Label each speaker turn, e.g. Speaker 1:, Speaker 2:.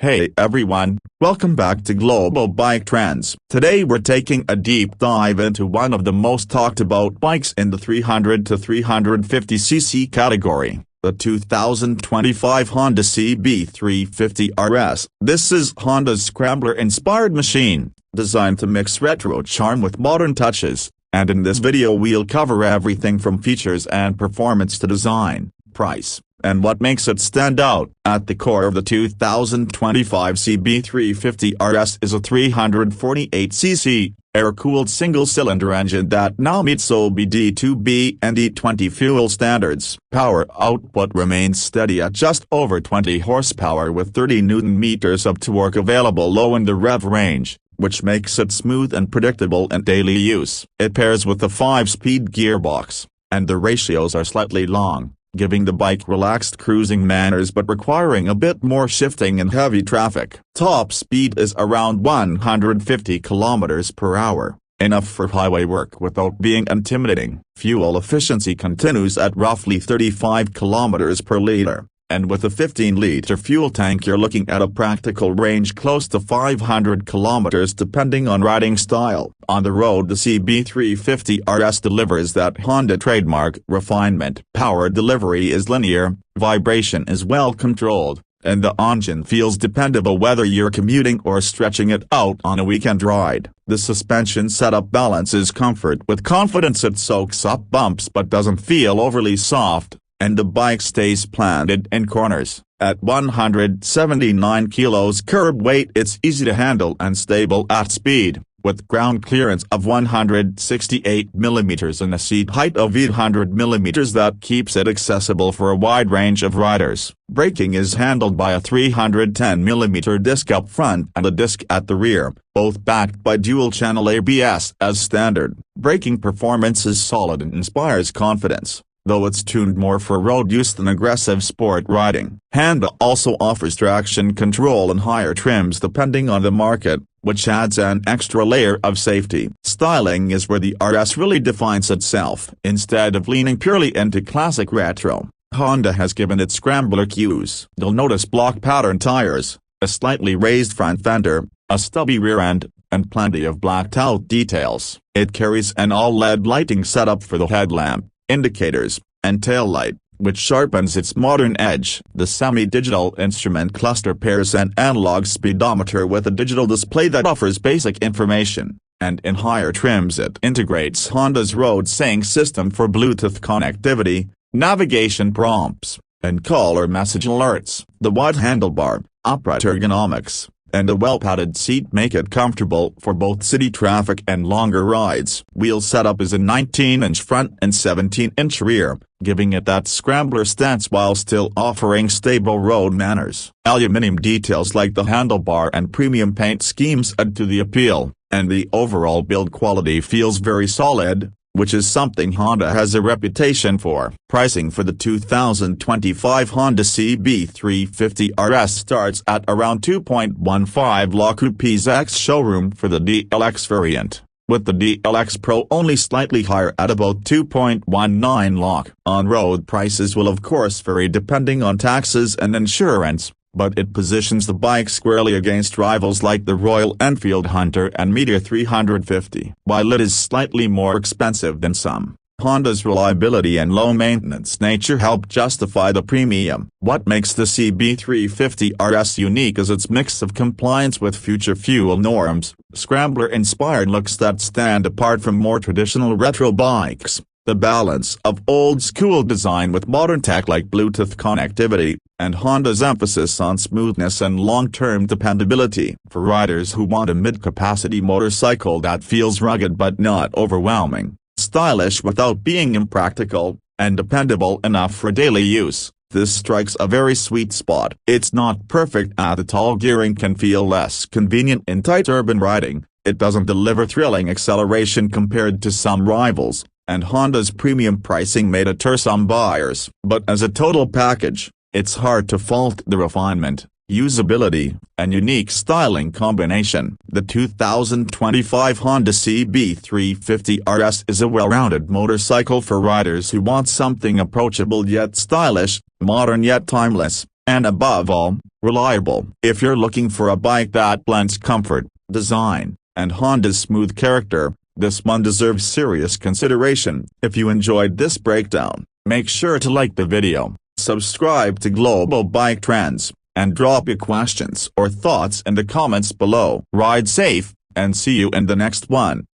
Speaker 1: Hey everyone, welcome back to Global Bike Trends. Today we're taking a deep dive into one of the most talked about bikes in the 300 to 350cc category, the 2025 Honda CB350 RS. This is Honda's scrambler-inspired machine, designed to mix retro charm with modern touches, and in this video we'll cover everything from features and performance to design, price, and what makes it stand out. At the core of the 2025 CB350 RS is a 348cc, air-cooled single-cylinder engine that now meets OBD-2B and E20 fuel standards. Power output remains steady at just over 20 horsepower with 30 Nm of torque available low in the rev range, which makes it smooth and predictable in daily use. It pairs with a 5-speed gearbox, and the ratios are slightly long, giving the bike relaxed cruising manners but requiring a bit more shifting in heavy traffic. Top speed is around 150 km per hour, enough for highway work without being intimidating. Fuel efficiency continues at roughly 35 km per liter, and with a 15-liter fuel tank you're looking at a practical range close to 500 km depending on riding style. On the road, the CB350 RS delivers that Honda trademark refinement. Power delivery is linear, vibration is well controlled, and the engine feels dependable whether you're commuting or stretching it out on a weekend ride. The suspension setup balances comfort with confidence. It soaks up bumps but doesn't feel overly soft, and the bike stays planted in corners. At 179 kilos curb weight, it's easy to handle and stable at speed, with ground clearance of 168 mm and a seat height of 800 mm that keeps it accessible for a wide range of riders. Braking is handled by a 310 mm disc up front and a disc at the rear, both backed by dual-channel ABS as standard. Braking performance is solid and inspires confidence, though it's tuned more for road use than aggressive sport riding. Honda also offers traction control in higher trims depending on the market, which adds an extra layer of safety. Styling is where the RS really defines itself. Instead of leaning purely into classic retro, Honda has given it scrambler cues. You'll notice block pattern tires, a slightly raised front fender, a stubby rear end, and plenty of blacked-out details. It carries an all-LED lighting setup for the headlamp, indicators, and taillight, which sharpens its modern edge. The semi-digital instrument cluster pairs an analog speedometer with a digital display that offers basic information, and in higher trims it integrates Honda's RoadSync system for Bluetooth connectivity, navigation prompts, and caller message alerts. The wide handlebar, upright ergonomics, and a well-padded seat make it comfortable for both city traffic and longer rides. Wheel setup is a 19-inch front and 17-inch rear, giving it that scrambler stance while still offering stable road manners. Aluminum details like the handlebar and premium paint schemes add to the appeal, and the overall build quality feels very solid, which is something Honda has a reputation for. Pricing for the 2025 Honda CB350 RS starts at around 2.15 lakh rupees ex-showroom for the DLX variant, with the DLX Pro only slightly higher at about 2.19 lakh. On-road prices will of course vary depending on taxes and insurance, but it positions the bike squarely against rivals like the Royal Enfield Hunter and Meteor 350. While it is slightly more expensive than some, Honda's reliability and low-maintenance nature help justify the premium. What makes the CB350 RS unique is its mix of compliance with future fuel norms, scrambler-inspired looks that stand apart from more traditional retro bikes, the balance of old-school design with modern tech like Bluetooth connectivity, and Honda's emphasis on smoothness and long-term dependability. For riders who want a mid-capacity motorcycle that feels rugged but not overwhelming, stylish without being impractical, and dependable enough for daily use, this strikes a very sweet spot. It's not perfect as the tall gearing can feel less convenient in tight urban riding, it doesn't deliver thrilling acceleration compared to some rivals, and Honda's premium pricing may deter some buyers. But as a total package, it's hard to fault the refinement, usability, and unique styling combination. The 2025 Honda CB350 RS is a well-rounded motorcycle for riders who want something approachable yet stylish, modern yet timeless, and above all, reliable. If you're looking for a bike that blends comfort, design, and Honda's smooth character, this one deserves serious consideration. If you enjoyed this breakdown, make sure to like the video, subscribe to Global Bike Trends, and drop your questions or thoughts in the comments below. Ride safe, and see you in the next one.